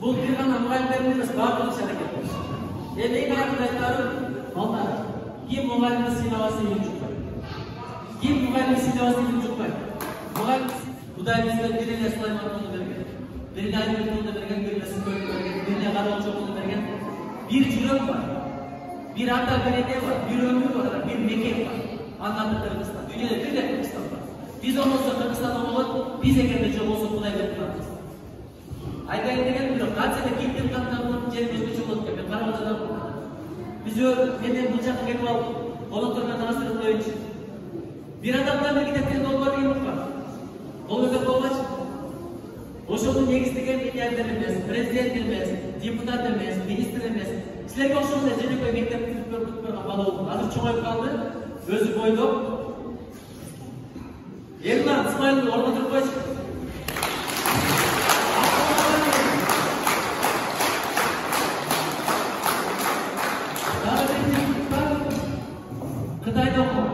Бұл бір ғана мұғалімдердің емес барлығы әрекет болсын. Ең аяғында айтарым, балдар, кім мұғалімді сыйлавасы ел жұқпайды. Кім мұғалімді сыйлавасы ел жұқпайды. Мұғалім Құдай бізге біріне Сулайман қолды берген, біріне Айбек қолды берген, біріне Сүкөлді берген, біріне Қарауылшы қолды берген. Bir жүрек бар, bir ата береке бар, bir өмір бар, bir мекен бар. Аңғанды Қырғызстан, дүниеде бірде Қырғызстан бар. Біз олмаса Қырғызстан болады, біз егерде жоқ болса Құдай беріп тұрамыз. Айтайын деген бір қаншада кеттен қаттан болып жер өзгеше болады деп, Қарауылшыдан болды. Біз менен бұл жаққа кетіп алып, волонтермен таныстырып қойыншы. Bir адамдан бір кітаптен долбар дейміз бар. Ол өзі болмашы. Ошоның негіздеген миллиардер емес, президент емес, депутат емес, министр емес. Сілерге ошоңда жөнекей мектепті бүтіп көрген бала болды. Азыр чоңайып қалды, өзі бойдоп. Ерлан, Исмайылды орнына тұрып қойшы. Қытайда оқыған,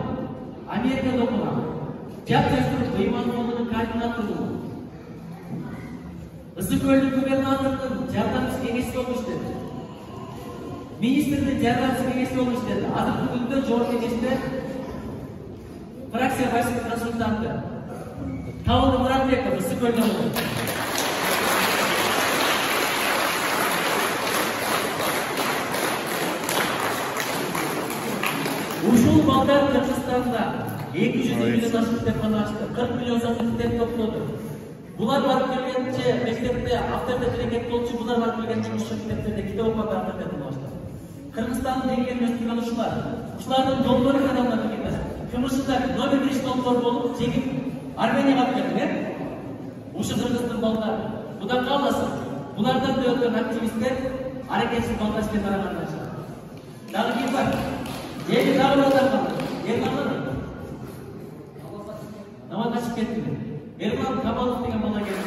Америкада оқыған, жат жастырып Иманғұлының координаторы. Ысыкөлдің губернаторының жардамчысы кеңесшісі болып іштеді. Министрдің жардамчысы кеңесшісі болып іштеді. Азыр бүгінде жогорку кеңеште фракция башчысы консультанты. Табылды Мұратбеков Ысыкөлдөн болду. Ушул балдар Кыргызстанда 200 миллион ашып кітапхана ашты, 40 миллион сатып кітап топлады. Бұлар барып келгенше мектепте авторитет әрекет болчу, бұлар барып келгенше ошо мектептерде китеп окуп авторитетін баштады. Кыргызстандын деңгээлин өстүргөн ушулар. Ушулардын долбоору адамдар келген эмес. Кымышында номер 1 долбоор болуп, чегип Арменияга алып келген. Ушу Кыргыздын балдары. Будан калбасын. Булардан да өткөн активисттер аракетсиз балдашпен тараган. Дагы ким бар? Эми дагы балдар калды. Ерлан намаз качып кетти. Ерлан Камалов деген бала келді.